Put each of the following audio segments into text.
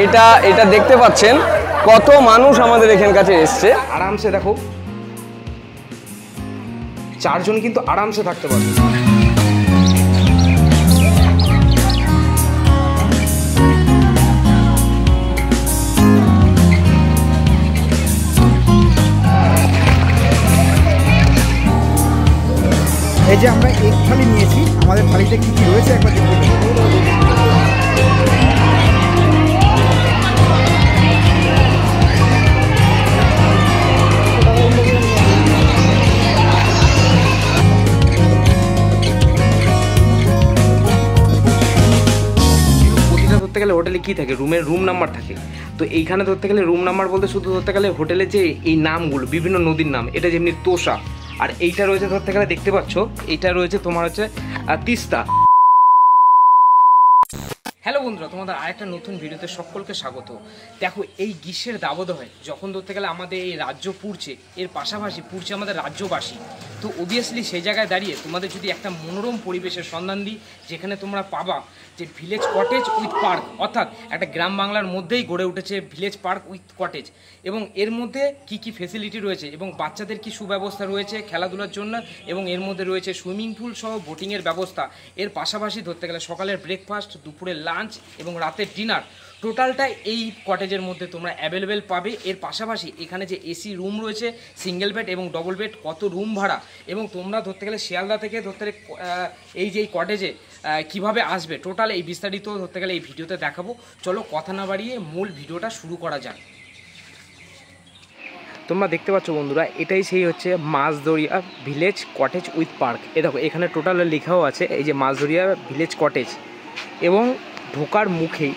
এটা এটা দেখতে পাচ্ছেন কত মানুষ আমাদের এখান কাছে এসছে। আরামসে দেখো 4 জন কিন্তু আরামসে থাকতে পারবে। এই যে আমরা এক থালি নিয়েছি, আমাদের থালিতে কি কি রয়েছে একবার দেখতে পাবো। ধরতে গেলে হোটেলে কি থাকে, রুমের রুম নাম্বার থাকে। তো এইখানে ধরতে গেলে রুম নাম্বার বলতে শুধু ধরতে গেলে হোটেলে যে এই নামগুলো বিভিন্ন নদীর নাম, এটা যেমনি তোষা, আর এইটা রয়েছে ধরতে গেলে দেখতে পাচ্ছ এইটা রয়েছে তোমার হচ্ছে তিস্তা। হ্যালো বন্ধুরা, তোমাদের আরেকটা নতুন ভিডিওতে সকলকে স্বাগত। দেখো এই গ্রীষ্মের দাবদাহে যখন ধরতে গেলে আমাদের এই রাজ্য পুড়ছে, এর পাশাপাশি পুড়ছে আমাদের রাজ্যবাসী। তো অবভিয়াসলি সেই জায়গায় দাঁড়িয়ে তোমাদের যদি একটা মনোরম পরিবেশের সন্ধান দিই, যেখানে তোমরা পাবা যে ভিলেজ কটেজ উইথ পার্ক, অর্থাৎ একটা গ্রাম বাংলার মধ্যেই গড়ে উঠেছে ভিলেজ পার্ক উইথ কটেজ, এবং এর মধ্যে কি কি ফেসিলিটি রয়েছে এবং বাচ্চাদের কি সুব্যবস্থা রয়েছে খেলাধুলার জন্য, এবং এর মধ্যে রয়েছে সুইমিং পুল সহ বোটিংয়ের ব্যবস্থা। এর পাশাপাশি ধরতে গেলে সকালের ব্রেকফাস্ট, দুপুরের লাঞ্চ এবং রাতের ডিনার, টোটালটাই এই কটেজের মধ্যে তোমরা অ্যাভেলেবেল পাবে। এর পাশাপাশি এখানে যে এসি রুম রয়েছে, সিঙ্গেল বেড এবং ডবল বেড, কত রুম ভাড়া, এবং তোমরা ধরতে গেলে শিয়ালদা থেকে ধরতে গেলে এই যে এই কটেজে কিভাবে আসবে, টোটাল এই বিস্তারিত ধরতে গেলে এই ভিডিওতে দেখাবো। চলো কথা না বাড়িয়ে মূল ভিডিওটা শুরু করা যাক। তোমরা দেখতে পাচ্ছ বন্ধুরা, এটাই সেই হচ্ছে মাছদরিয়া ভিলেজ কটেজ উইথ পার্ক। এ দেখো এখানে টোটাল লেখাও আছে এই যে মাছদরিয়া ভিলেজ কটেজ, এবং ঢোকার মুখেই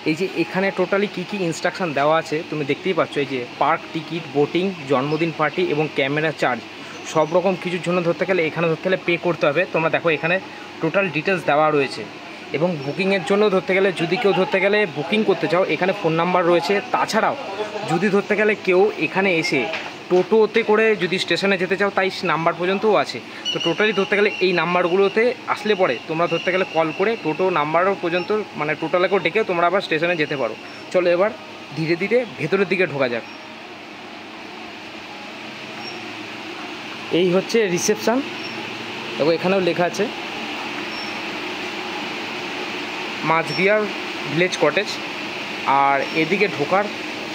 এই যে এখানে টোটালি কি কি ইনস্ট্রাকশন দেওয়া আছে তুমি দেখতেই পাচ্ছ। এই যে পার্ক টিকিট, বোটিং, জন্মদিন পার্টি এবং ক্যামেরা চার্জ, সব রকম কিছুর জন্য ধরতে গেলে এখানে ধরতে গেলে পে করতে হবে। তোমরা দেখো এখানে টোটাল ডিটেলস দেওয়া রয়েছে, এবং বুকিংয়ের জন্য ধরতে গেলে যদি কেউ ধরতে গেলে বুকিং করতে চাও এখানে ফোন নাম্বার রয়েছে। তাছাড়াও যদি ধরতে গেলে কেউ এখানে এসে টোটোতে করে যদি স্টেশনে যেতে চাও তাই নাম্বার পর্যন্তও আছে। তো টোটালি ধরতে গেলে এই নাম্বারগুলোতে আসলে পরে তোমরা ধরতে গেলে কল করে টোটো নাম্বারও পর্যন্ত মানে টোটালেকেও ডেকেও তোমরা আবার স্টেশনে যেতে পারো। চলো এবার ধীরে ধীরে ভেতরের দিকে ঢোকা যাক। এই হচ্ছে রিসেপশান, দেখো এখানেও লেখা আছে মাছদিয়া ভিলেজ কটেজ, আর এদিকে ঢোকার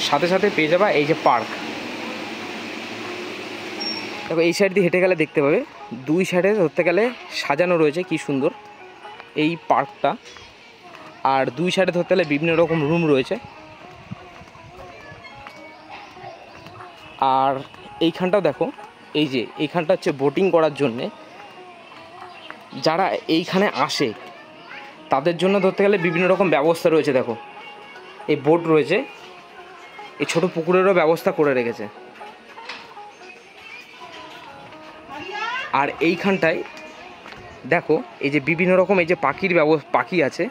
সাথে সাথে পেয়ে যাবা এই যে পার্ক। দেখো এই সাইড দিয়ে হেঁটে গেলে দেখতে পাবে দুই সাইডে ধরতে গেলে সাজানো রয়েছে কি সুন্দর এই পার্কটা, আর দুই সাইডে ধরতে গেলে বিভিন্ন রকম রুম রয়েছে। আর এইখানটাও দেখো, এই যে এইখানটা হচ্ছে বোটিং করার জন্যে, যারা এইখানে আসে তাদের জন্য ধরতে গেলে বিভিন্ন রকম ব্যবস্থা রয়েছে। দেখো এই বোট রয়েছে, এই ছোট পুকুরেরও ব্যবস্থা করে রেখেছে। আর এইখানটায় দেখো এই যে বিভিন্ন রকম এই যে পাখি আছে,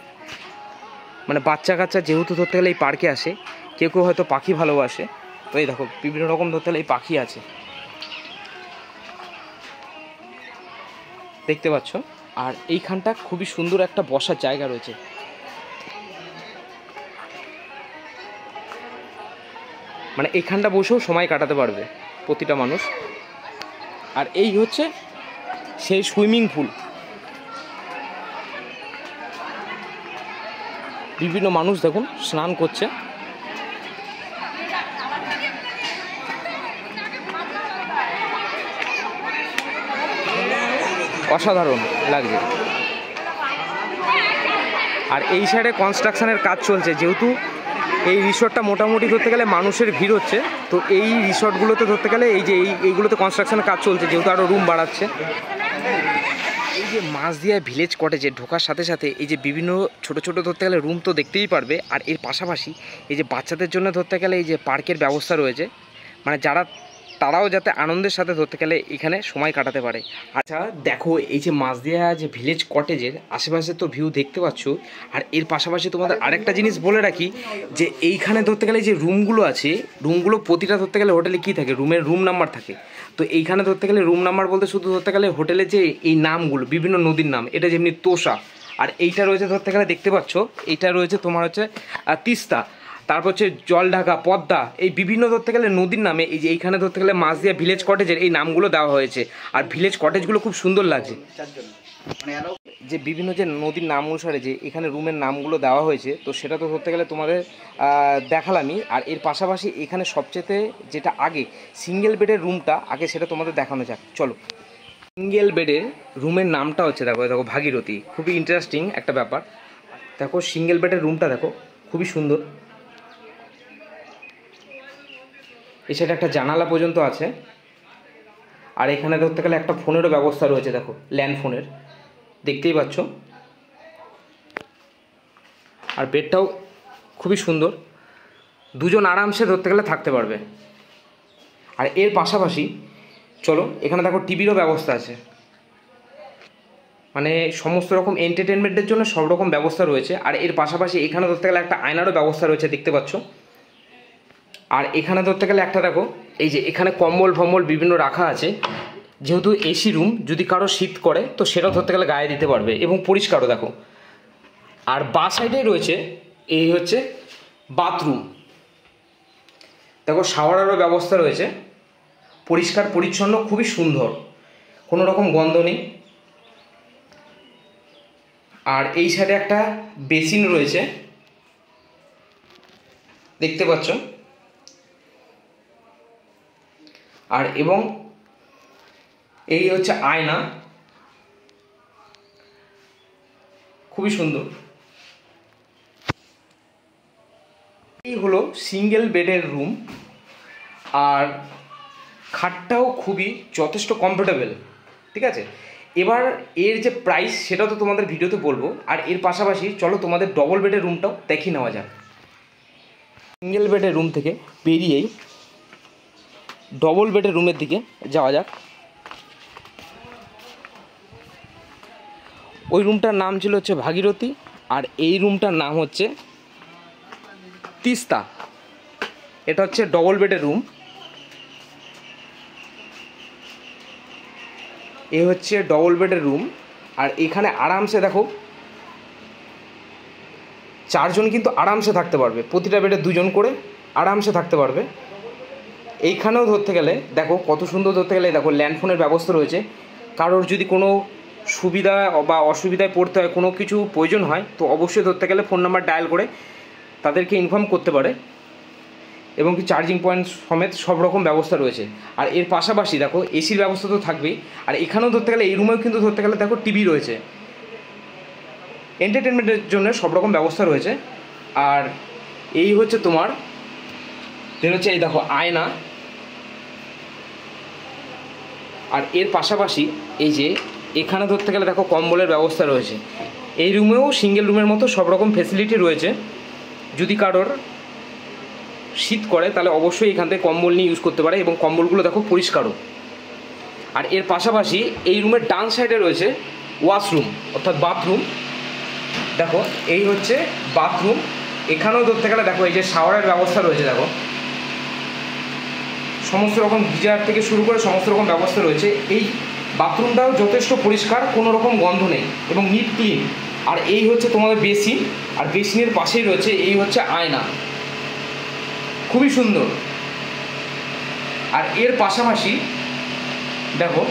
মানে বাচ্চা কাচ্চা যেহেতু ধরতে গেলে এই পার্কে আসে, কেউ কেউ হয়তো পাখি ভালোবাসে, তো এই দেখো বিভিন্ন রকম ধরতে গেলে এই পাখি আছে দেখতে পাচ্ছ। আর এইখানটা খুবই সুন্দর একটা বসার জায়গা রয়েছে, মানে এইখানটা বসেও সময় কাটাতে পারবে প্রতিটা মানুষ। আর এই হচ্ছে সেই সুইমিং পুল, বিভিন্ন মানুষ দেখুন স্নান করছে। অসাধারণ লাগছে। আর এই সাইডে কনস্ট্রাকশনের কাজ চলছে, যেহেতু এই রিসর্টটা মোটামুটি ধরতে গেলে মানুষের ভিড় হচ্ছে, তো এই রিসর্টগুলোতে ধরতে গেলে এই যে এইগুলোতে কনস্ট্রাকশনের কাজ চলছে, যেহেতু আরও রুম বাড়াচ্ছে। এই যে মাছদিয়া ভিলেজ কটেজে ঢোকার সাথে সাথে এই যে বিভিন্ন ছোট ছোট ধরতে গেলে রুম তো দেখতেই পারবে, আর এর পাশাপাশি এই যে বাচ্চাদের জন্য ধরতে গেলে এই যে পার্কের ব্যবস্থা রয়েছে, মানে যারা তারাও যাতে আনন্দের সাথে ধরতে গেলে এখানে সময় কাটাতে পারে। আচ্ছা দেখো এই যে মাছদিয়া যে ভিলেজ কটেজের আশেপাশে তো ভিউ দেখতে পাচ্ছ, আর এর পাশাপাশি তোমাদের আরেকটা জিনিস বলে রাখি যে এইখানে ধরতে গেলে যে রুমগুলো আছে, রুমগুলো প্রতিটা ধরতে গেলে হোটেলে কি থাকে, রুমের রুম নাম্বার থাকে। তো এইখানে ধরতে গেলে রুম নাম্বার বলতে শুধু ধরতে গেলে হোটেলে যে এই নামগুলো বিভিন্ন নদীর নাম, এটা যেমনি তোষা, আর এইটা রয়েছে ধরতে গেলে দেখতে পাচ্ছ এইটা রয়েছে তোমার হচ্ছে তিস্তা। তারপর হচ্ছে জল ঢাকা, পদ্মা, এই বিভিন্ন ধরতে গেলে নদীর নামে এই যে এইখানে ধরতে গেলে মাঝদিয়া ভিলেজ কটেজের এই নামগুলো দেওয়া হয়েছে। আর ভিলেজ কটেজগুলো খুব সুন্দর লাগছে, যে বিভিন্ন যে নদীর নাম অনুসারে যে এখানে রুমের নামগুলো দেওয়া হয়েছে, তো সেটা তো ধরতে গেলে তোমাদের দেখালামই। আর এর পাশাপাশি এখানে সবচেয়ে যেটা আগে সিঙ্গেল বেডের রুমটা আগে সেটা তোমাদের দেখানো যাক, চলো। সিঙ্গেল বেডের রুমের নামটা হচ্ছে দেখো ভাগীরথী, খুবই ইন্টারেস্টিং একটা ব্যাপার। দেখো সিঙ্গেল বেডের রুমটা দেখো খুবই সুন্দর, এই সাইডে একটা জানালা পর্যন্ত আছে। আর এখানে ধরতে গেলে একটা ফোনেরও ব্যবস্থা রয়েছে, দেখো ল্যান্ড ফোনের, দেখতেই পাচ্ছ। আর বেডটাও খুবই সুন্দর, দুজন আরামসে ধরতে গেলে থাকতে পারবে। আর এর পাশাপাশি চলো এখানে দেখো টিভিরও ব্যবস্থা আছে, মানে সমস্ত রকম এন্টারটেনমেন্টের জন্য সব রকম ব্যবস্থা রয়েছে। আর এর পাশাপাশি এখানে ধরতে গেলে একটা আয়নারও ব্যবস্থা রয়েছে, দেখতে পাচ্ছ। আর এখানে ধরতে গেলে একটা দেখো এই যে এখানে কম্বল ফম্বল বিভিন্ন রাখা আছে, যেহেতু এসি রুম, যদি কারো শীত করে তো সেটাও ধরতে গেলে গায়ে দিতে পারবে এবং পরিষ্কারও দেখো। আর বাঁ সাইডে রয়েছে এই হচ্ছে বাথরুম, দেখো শাওয়ারেরও ব্যবস্থা রয়েছে, পরিষ্কার পরিচ্ছন্ন, খুবই সুন্দর, কোনো রকম গন্ধ নেই। আর এই সাইডে একটা বেসিন রয়েছে, দেখতে পাচ্ছ। আর এবং এই হচ্ছে আয়না, খুবই সুন্দর। এই হলো সিঙ্গেল বেডের রুম। আর খাটটাও খুবই যথেষ্ট কমফোর্টেবল, ঠিক আছে। এবার এর যে প্রাইস সেটাও তো তোমাদের ভিডিওতে বলবো। আর এর পাশাপাশি চলো তোমাদের ডবল বেডের রুমটাও দেখিয়ে নেওয়া যাক। সিঙ্গেল বেডের রুম থেকে বেরিয়েই ডবল বেডের রুমের দিকে যাওয়া যাক। ওই রুমটার নাম ছিল হচ্ছে ভাগীরথী, আর এই রুমটার নাম হচ্ছে তিস্তা। এটা হচ্ছে ডবল বেডের রুম, এ হচ্ছে ডবল বেডের রুম। আর এখানে আরামসে দেখো চারজন কিন্তু আরামসে থাকতে পারবে, প্রতিটা বেডে দুজন করে আরামসে থাকতে পারবে। এইখানেও ধরতে গেলে দেখো কত সুন্দর, ধরতে গেলে দেখো ল্যান্ডফোনের ব্যবস্থা রয়েছে। কারোর যদি কোনো সুবিধা বা অসুবিধায় পড়তে হয়, কোনো কিছু প্রয়োজন হয়, তো অবশ্যই ধরতে গেলে ফোন নাম্বার ডায়াল করে তাদেরকে ইনফর্ম করতে পারে। এবং কি চার্জিং পয়েন্ট সমেত সব রকম ব্যবস্থা রয়েছে। আর এর পাশাপাশি দেখো এসির ব্যবস্থা তো থাকবেই। আর এখানেও ধরতে গেলে এই রুমেও কিন্তু ধরতে গেলে দেখো টিভি রয়েছে, এন্টারটেনমেন্টের জন্য সব রকম ব্যবস্থা রয়েছে। আর এই হচ্ছে তোমার হচ্ছে এই দেখো আয়না। আর এর পাশাপাশি এই যে এখানে ধরতে গেলে দেখো কম্বলের ব্যবস্থা রয়েছে। এই রুমেও সিঙ্গেল রুমের মতো সব রকম ফেসিলিটি রয়েছে। যদি কারোর শীত করে তাহলে অবশ্যই এখান থেকে কম্বল নিয়ে ইউজ করতে পারে, এবং কম্বলগুলো দেখো পরিষ্কারও। আর এর পাশাপাশি এই রুমের ডান সাইডে রয়েছে ওয়াশরুম অর্থাৎ বাথরুম। দেখো এই হচ্ছে বাথরুম, এখানেও ধরতে গেলে দেখো এই যে শাওয়ারের ব্যবস্থা রয়েছে, দেখো সমস্ত রকম গিজার থেকে শুরু করে সমস্ত রকম ব্যবস্থা রয়েছে। এই বাথরুমটাও যথেষ্ট পরিষ্কার, কোনো রকম গন্ধ নেই এবং নিট ক্লিন। আর এই হচ্ছে তোমাদের বেসিন, আর বেসিনের পাশেই রয়েছে এই হচ্ছে আয়না, খুবই সুন্দর। আর এর পাশাপাশি দেখো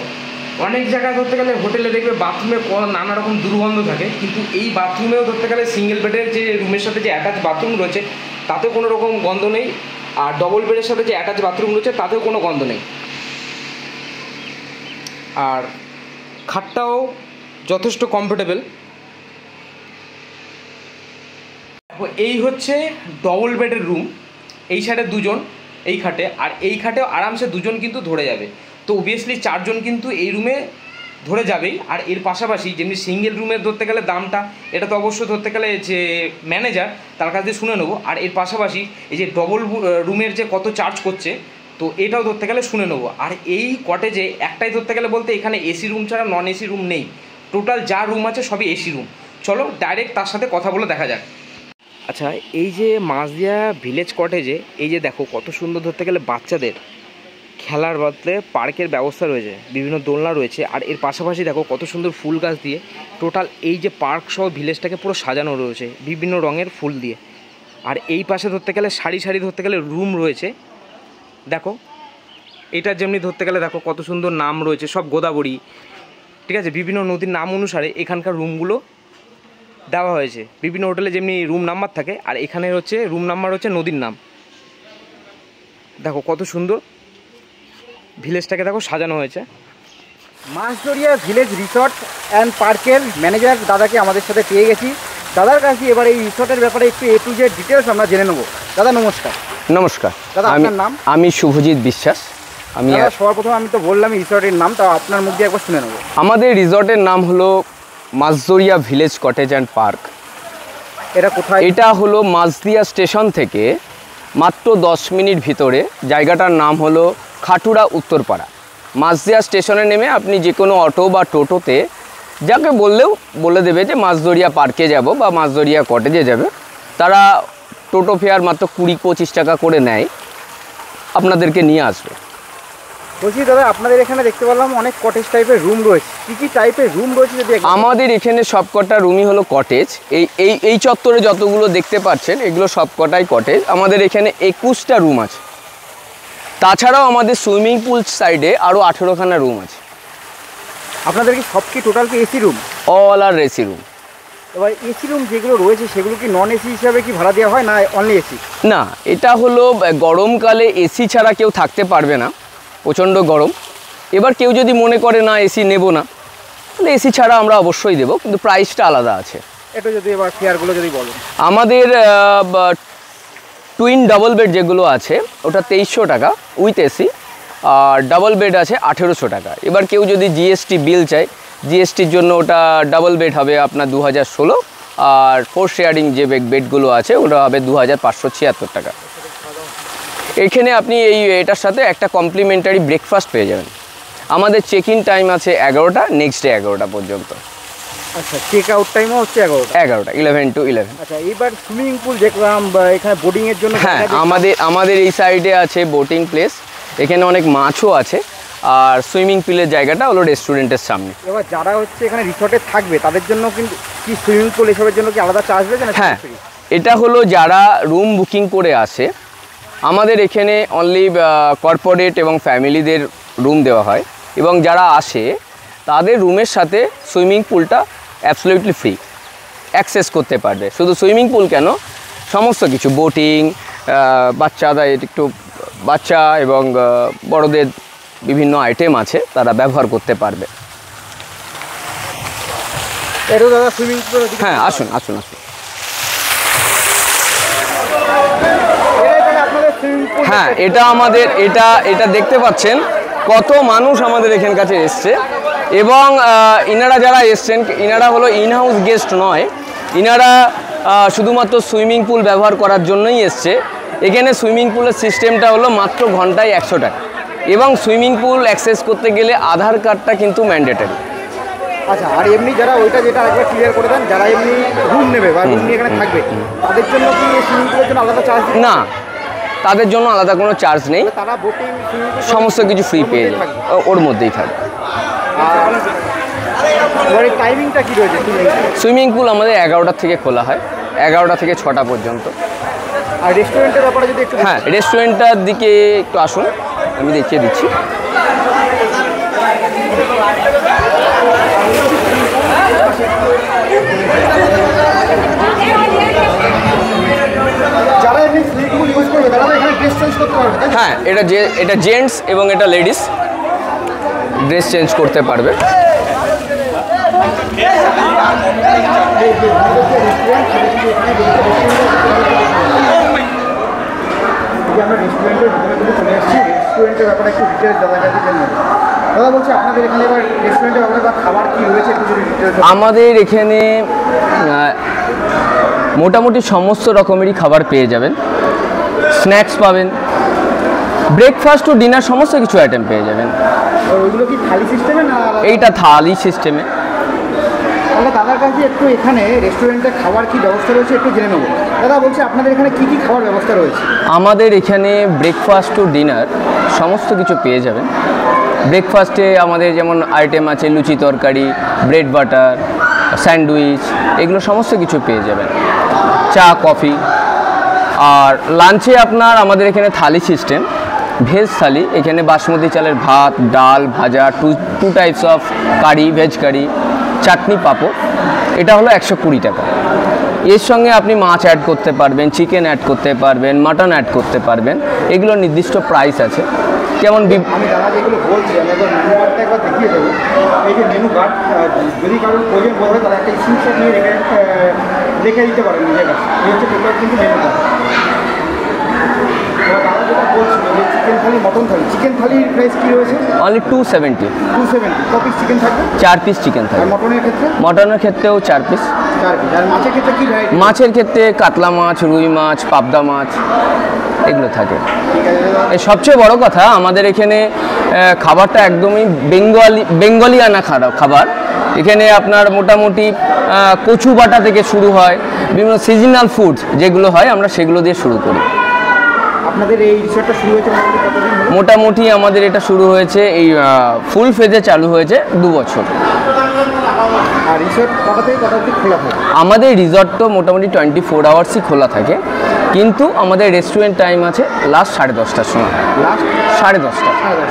অনেক জায়গায় ধরতে গেলে হোটেলে দেখবে বাথরুমে নানা রকম দুর্গন্ধ থাকে, কিন্তু এই বাথরুমেও ধরতে গেলে সিঙ্গেল বেডের যে রুমের সাথে যে অ্যাটাচ বাথরুম রয়েছে তাতেও কোনো রকম গন্ধ নেই। আর ডবল বেডের সাথে যে অ্যাটাচ বাথরুম রয়েছে তাতেও কোনো গন্ধ নেই। আর খাটটাও যথেষ্ট কমফোর্টেবল। এই হচ্ছে ডবল বেডের রুম, এই সাইডে দুজন এই খাটে, আর এই খাটেও আরামসে দুজন কিন্তু ধরে যাবে। তো অবভিয়াসলি চারজন কিন্তু এই রুমে ধরে যাবেই। আর এর পাশাপাশি যেমনি সিঙ্গেল রুমের ধরতে গেলে দামটা, এটা তো অবশ্যই ধরতে গেলে যে ম্যানেজার তার কাছ দিয়ে শুনে নেবো। আর এর পাশাপাশি এই যে ডবল রুমের যে কত চার্জ করছে, তো এটাও ধরতে গেলে শুনে নেবো। আর এই কটেজে একটাই ধরতে গেলে বলতে এখানে এসি রুম ছাড়া নন এসি রুম নেই, টোটাল যা রুম আছে সবই এসি রুম। চলো ডাইরেক্ট তার সাথে কথা বলে দেখা যাক। আচ্ছা, এই যে মাঝদিয়া ভিলেজ কটেজে এই যে দেখো কত সুন্দর ধরতে গেলে বাচ্চাদের খেলার বদলে পার্কের ব্যবস্থা রয়েছে, বিভিন্ন দোলনা রয়েছে। আর এর পাশাপাশি দেখো কত সুন্দর ফুল গাছ দিয়ে টোটাল এই যে পার্ক সহ ভিলেজটাকে পুরো সাজানো রয়েছে বিভিন্ন রঙের ফুল দিয়ে। আর এই পাশে ধরতে গেলে সারি সারি ধরতে গেলে রুম রয়েছে। দেখো এটা যেমনি ধরতে গেলে দেখো কত সুন্দর নাম রয়েছে, সব গোদাবরী, ঠিক আছে, বিভিন্ন নদীর নাম অনুসারে এখানকার রুমগুলো দেওয়া হয়েছে। বিভিন্ন হোটেলে যেমনি রুম নাম্বার থাকে, আর এখানে হচ্ছে রুম নাম্বার হচ্ছে নদীর নাম। দেখো কত সুন্দর ভিলেজটাকে দেখো সাজানো হয়েছে। মাছদরিয়া ভিলেজ রিসর্ট অ্যান্ড পার্কের ম্যানেজার দাদাকে আমাদের সাথে পেয়ে গেছি। দাদার কাছে এবার এই রিসর্টের ব্যাপারে একটু A to Z ডিটেলস আমরা জেনে নেবো। দাদা নমস্কার। নমস্কার। দাদা আপনার নাম? আমি শুভজিৎ বিশ্বাস। আমি সবার প্রথমে আমি তো বললাম রিসর্টের নাম, তা আপনার মুখ দিয়ে একবার শুনে নেবো। আমাদের রিসর্টের নাম হলো মাছদরিয়া ভিলেজ কটেজ অ্যান্ড পার্ক। এটা কোথায়? এটা হলো মাছদিয়া স্টেশন থেকে মাত্র 10 মিনিট ভিতরে। জায়গাটার নাম হলো খাটুড়া উত্তরপাড়া। মাছদিয়া স্টেশনে নেমে আপনি যে কোনো অটো বা টোটোতে যাকে বললেও বলে দেবে যে মাছদরিয়া পার্কে যাব বা মাছদরিয়া কটেজে যাবে। তারা টোটো ফেয়ার মাত্র 20-25 টাকা করে নেয়, আপনাদেরকে নিয়ে আসবে। বলছি দাদা আপনাদের এখানে দেখতে পেলাম অনেক কটেজ টাইপের রুম রয়েছে, কী টাইপের রুম রয়েছে যদি আমাদের এখানে সবকটা রুমই হলো কটেজ। এই চত্বরে যতগুলো দেখতে পাচ্ছেন এগুলো সবকটাই কটেজ। আমাদের এখানে 21টা রুম আছে। তাছাড়াও আমাদের সুইমিং পুল সাইডে আরও 18খানা রুম আছে। আপনাদের কি সব কি টোটাল কি এসি রুম? অল আর এসি রুম। এবার এসি রুম যেগুলো রয়েছে সেগুলো কি নন এসি হিসাবে কি ভাড়া দেওয়া হয় না অনলি এসি? না, এটা হলো গরমকালে এসি ছাড়া কেউ থাকতে পারবে না, প্রচণ্ড গরম। এবার কেউ যদি মনে করে না এসি নেব না, তাহলে এসি ছাড়া আমরা অবশ্যই দেবো, কিন্তু প্রাইসটা আলাদা আছে। এটা যদি এবার ফেয়ারগুলো যদি বলেন। আমাদের টুইন ডাবল বেড যেগুলো আছে ওটা 2300 টাকা উইথ এসি, আর ডাবল বেড আছে 1800 টাকা। এবার কেউ যদি জিএসটি বিল চায়, জিএসটির জন্য ওটা ডাবল বেড হবে আপনার 2016, আর 4 শেয়ারিং যে বেডগুলো আছে ওটা হবে 2576 টাকা। এখানে আপনি এটার সাথে একটা কমপ্লিমেন্টারি ব্রেকফাস্ট পেয়ে যাবেন। আমাদের চেক ইন টাইম আছে 11টা, নেক্সট ডে 11টা পর্যন্ত। আচ্ছা, চেক আউট টাইমও হচ্ছে 11টা 11 to 11। আচ্ছা, এবার সুইমিং পুল দেখলাম এখানে বোটিংয়ের জন্য। হ্যাঁ, আমাদের এই সাইডে আছে বোটিং প্লেস, এখানে অনেক মাছও আছে, আর সুইমিং পুলের জায়গাটা হলো রেস্টুরেন্টের সামনে। এবার যারা হচ্ছে এখানে রিসর্টে থাকবে তাদের জন্য কিন্তু কি সুইমিং পুল এসবের জন্য কি আলাদা চার্জ রয়েছে না? হ্যাঁ, এটা হলো যারা রুম বুকিং করে আসে। আমাদের এখানে অনলি কর্পোরেট এবং ফ্যামিলিদের রুম দেওয়া হয়, এবং যারা আসে তাদের রুমের সাথে সুইমিং পুলটা অ্যাবসলিউটলি ফ্রি অ্যাক্সেস করতে পারবে। শুধু সুইমিং পুল কেন, সমস্ত কিছু বোটিং, বাচ্চাদের একটু বাচ্চা এবং বড়দের বিভিন্ন আইটেম আছে, তারা ব্যবহার করতে পারবে। এটা দাদা সুইমিং পুল। হ্যাঁ, আসুন আসুন আসুন। হ্যাঁ, এটা আমাদের এটা দেখতে পাচ্ছেন কত মানুষ আমাদের এখান কাছে এসছে, এবং ইনারা যারা এসছেন ইনারা হলো ইনহাউস গেস্ট নয়, ইনারা শুধুমাত্র সুইমিং পুল ব্যবহার করার জন্যই এসছে। এখানে সুইমিং পুলের সিস্টেমটা হলো মাত্র ঘন্টায় 100 টাকা, এবং সুইমিং পুল অ্যাক্সেস করতে গেলে আধার কার্ডটা কিন্তু ম্যান্ডেটরি। আচ্ছা, আর এমনি যারা ওইটা যেটা একবার ক্লিয়ার করে দেন, যারা এমনি রুম নেবে বা রুম নিয়ে এখানে থাকবে তাদের জন্য কি সুইমিং পুলের জন্য আলাদা চার্জ? না, তাদের জন্য আলাদা কোনো চার্জ নেই, তারা বোটিং সমস্ত কিছু ফ্রি পেয়ে যাবে, ওর মধ্যেই থাকবে। আর টাইমিংটা কি রয়েছে? সুইমিং পুল আমাদের 11টা থেকে খোলা হয়, 11টা থেকে 6টা পর্যন্ত। আর রেস্টুরেন্টের ব্যাপারে যদি একটু। হ্যাঁ, রেস্টুরেন্টটার দিকে একটু আসুন, আমি দেখিয়ে দিচ্ছি। হ্যাঁ, এটা জেন্টস এবং এটা লেডিস ড্রেস চেঞ্জ করতে পারবে। আমরা রেস্টুরেন্টের ভিতরে চলে আসছি, রেস্টুরেন্টের ব্যাপারে একটু ডিটেলস দাদার কাছে জেনে নেব। দাদা বলছি আপনাদের এখানে এবার রেস্টুরেন্টের ব্যাপারে বা খাবার কী রয়েছে একটু যদি ডিটেলস। আমাদের এখানে মোটামুটি সমস্ত রকমেরই খাবার পেয়ে যাবেন, স্ন্যাক্স পাবেন, ব্রেকফাস্ট ও ডিনার সমস্ত কিছু আইটেম পেয়ে যাবেন। ওইগুলো কি থালি সিস্টেমে না? এইটা থালি সিস্টেমে। তাহলে দাদার কাছে একটু এখানে রেস্টুরেন্টে খাবার কী ব্যবস্থা রয়েছে একটু জেনে নেবো। দাদা বলছি আপনাদের এখানে কী কী খাবার ব্যবস্থা রয়েছে? আমাদের এখানে ব্রেকফাস্ট ও ডিনার সমস্ত কিছু পেয়ে যাবেন। ব্রেকফাস্টে আমাদের যেমন আইটেম আছে লুচি তরকারি, ব্রেড বাটার, স্যান্ডউইচ, এগুলো সমস্ত কিছু পেয়ে যাবেন। চা, কফি, আর লাঞ্চে আপনার আমাদের এখানে থালি সিস্টেম, ভেজ থালি। এখানে বাসমতি চালের ভাত, ডাল, ভাজা, two types of curry, veg curry, chutney, পাঁপড়। এটা হলো 120 টাকা। এর সঙ্গে আপনি মাছ অ্যাড করতে পারবেন, চিকেন অ্যাড করতে পারবেন, মাটন অ্যাড করতে পারবেন। এগুলোর নির্দিষ্ট প্রাইস আছে। যেমন আমি দাদা যেগুলো বলছি আমি একবার মেনু কার্ডটা একবার দেখিয়ে দেবো। এই যে মেনু কার্ড, যদি কারোর প্রয়োজন পড়বে তারা একটা স্ক্রিনশট নিয়ে রেখে দিতে পারেন নিজের কাছে। এই হচ্ছে টোটাল কিন্তু মেনু কার্ড। দাদা যেটা বলছিল যে চিকেন থালি, মটন থালি, চিকেন থালির প্রাইস কী রয়েছে? অনলি 270। 270। ক পিস চিকেন থাকবে? 4 পিস চিকেন আর থাকবে। মটনের ক্ষেত্রে? মটনের ক্ষেত্রেও 4 পিস। 4 পিস। আর মাছের ক্ষেত্রে কী ভ্যারাইটি? মাছের ক্ষেত্রে কাতলা মাছ, রুই মাছ, পাবদা মাছ এগুলো থাকে। ঠিক আছে দাদা। এই সবচেয়ে বড় কথা, আমাদের এখানে খাবারটা একদমই বেঙ্গলিয়ানা খাবার। এখানে আপনার মোটামুটি কচু বাটা থেকে শুরু হয়, বিভিন্ন সিজনাল ফুড যেগুলো হয় আমরা সেগুলো দিয়ে শুরু করি। আপনাদের এই রিসর্টটা শুরু হয়েছে কতদিন হলো? মোটামুটি আমাদের এটা শুরু হয়েছে, এই ফুল ফেজে চালু হয়েছে 2 বছর। আর রিসর্ট কটা থেকে কটা অবধি খোলা থাকে? আমাদের রিসর্ট তো মোটামুটি 24 আওয়ার্সই খোলা থাকে, কিন্তু আমাদের রেস্টুরেন্ট টাইম আছে লাস্ট 10:30টার সময়। লাস্ট 10:30টা। 10:30।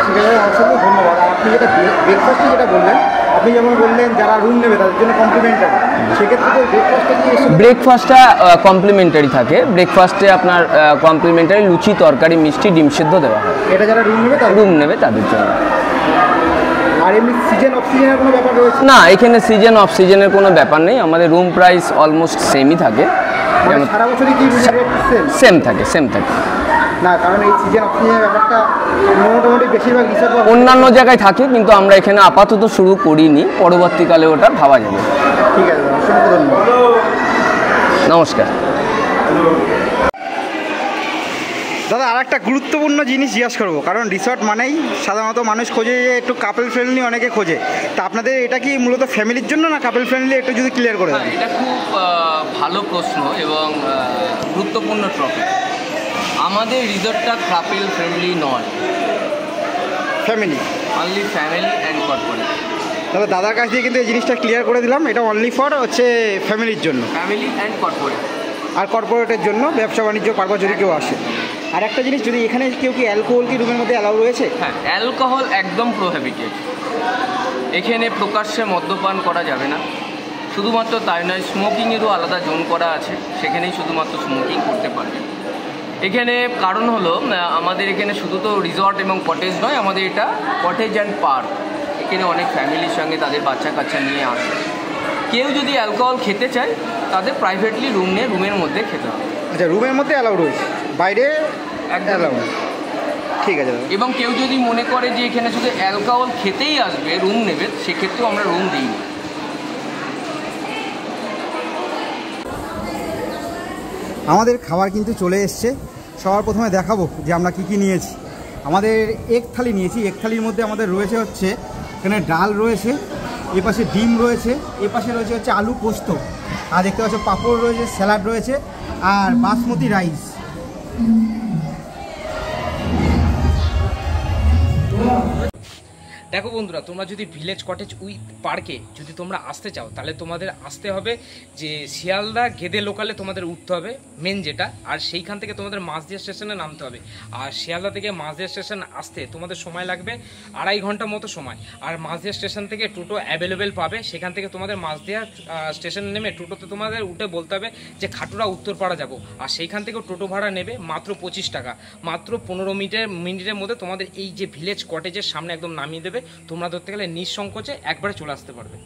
ঠিক আছে, অসংখ্য ধন্যবাদ। আর আপনি যেটা ব্রেকফাস্টে যেটা বললেন, আপনি যেমন বললেন যারা রুম নেবে তাদের জন্য কমপ্লিমেন্টারি, সেক্ষেত্রে তো ব্রেকফাস্টটা কি এসে? ব্রেকফাস্টটা কমপ্লিমেন্টারি থাকে। ব্রেকফাস্টে আপনার কমপ্লিমেন্টারি লুচি, তরকারি, মিষ্টি, ডিম সিদ্ধ দেওয়া হয়। এটা যারা রুম নেবে তাদের? রুম নেবে তাদের জন্য। আর এমনি সিজন অফ সিজনের কোনো ব্যাপার রয়েছে? না, এখানে সিজন অফ সিজনের কোনো ব্যাপার নেই। আমাদের রুম প্রাইস অলমোস্ট সেমই থাকে। মানে সারা বছরই কি রেট সেম থাকে। না, কারণ এই সিজন অফ সিজনের ব্যাপারটা মোটামুটি বেশিরভাগ রিসর্ট অন্যান্য জায়গায় থাকে, কিন্তু আমরা এখানে আপাতত শুরু করিনি, পরবর্তীকালে ওটা ভাবা যাবে। ঠিক আছে, অসংখ্য ধন্যবাদ। নমস্কার দাদা, আর একটা গুরুত্বপূর্ণ জিনিস জিজ্ঞাসা করবো, কারণ রিসর্ট মানেই সাধারণত মানুষ খোঁজে যে একটু কাপল ফ্রেন্ডলি, অনেকে খোঁজে। তা আপনাদের এটা কি মূলত ফ্যামিলির জন্য না কাপল ফ্রেন্ডলি, একটু যদি ক্লিয়ার করে দেন। এটা খুব ভালো প্রশ্ন এবং গুরুত্বপূর্ণ টপিক। আমাদের রিসর্টটা কাপল ফ্রেন্ডলি নয়, family, only family and corporate. তবে দাদার কাছ দিয়ে কিন্তু এই জিনিসটা ক্লিয়ার করে দিলাম, এটা অনলি ফর হচ্ছে ফ্যামিলির জন্য, ফ্যামিলি অ্যান্ড কর্পোরেট। আর কর্পোরেটের জন্য ব্যবসা বাণিজ্য পারপাস যদি কেউ আসে। আর একটা জিনিস, যদি এখানে কেউ কি অ্যালকোহল কি রুমের মধ্যে অ্যালাউ রয়েছে? হ্যাঁ, অ্যালকোহল একদম প্রোহিবিটেড। এখানে প্রকাশ্যে মদ্যপান করা যাবে না। শুধুমাত্র তাই নয়, স্মোকিংয়েরও আলাদা জোন করা আছে, সেখানেই শুধুমাত্র স্মোকিং করতে পারবে। এখানে কারণ হলো আমাদের এখানে শুধু তো রিসর্ট এবং কটেজ নয়, আমাদের এটা কটেজ অ্যান্ড পার্ক। এখানে অনেক ফ্যামিলির সঙ্গে তাদের বাচ্চা কাচ্চা নিয়ে আসে। কেউ যদি অ্যালকোহল খেতে চায় তাদের প্রাইভেটলি রুম নিয়ে রুমের মধ্যে খেতে হবে। আচ্ছা, রুমের মধ্যে অ্যালাউ রয়েছে, বাইরে অ্যালাউ? ঠিক আছে। এবং কেউ যদি মনে করে যে এখানে শুধু অ্যালকোহল খেতেই আসবে, রুম নেবে, সেক্ষেত্রেও আমরা রুম দিই না। আমাদের খাবার কিন্তু চলে এসছে। সবার প্রথমে দেখাবো যে আমরা কি কি নিয়েছি। আমাদের এগ থালি নিয়েছি। এগ থালির মধ্যে আমাদের রয়েছে হচ্ছে এখানে ডাল রয়েছে, এপাশে ডিম রয়েছে, এপাশে রয়েছে হচ্ছে আলু পোস্ত, আর দেখতে পাচ্ছ পাঁপড় রয়েছে, স্যালাড রয়েছে, আর বাসমতি রাইস। দেখো বন্ধুরা, তোমরা যদি ভিলেজ কটেজ উইথ পার্কে যদি তোমরা আসতে চাও, তাহলে তোমাদের আসতে হবে যে শিয়ালদা গেদে লোকালে তোমাদের উঠতে হবে মেন যেটা, আর সেইখান থেকে তোমাদের মাঝদিয়া স্টেশনে নামতে হবে। আর শিয়ালদা থেকে মাঝদিয়া স্টেশন আসতে তোমাদের সময় লাগবে 2.5 ঘন্টা মতো সময়। আর মাঝদিয়া স্টেশন থেকে টোটো অ্যাভেলেবেল পাবে, সেখান থেকে তোমাদের মাঝদিয়া স্টেশনে নেমে টোটোতে তোমাদের উঠে বলতে হবে যে খাটুরা উত্তরপাড়া যাব, আর সেইখান থেকেও টোটো ভাড়া নেবে মাত্র 25 টাকা। মাত্র 15 মিনিটের মধ্যে তোমাদের এই যে ভিলেজ কটেজের সামনে একদম নামিয়ে দেবে। তোমরা ধরতে গেলে নিঃসংকোচে একবারে চলে আসতে পারবে।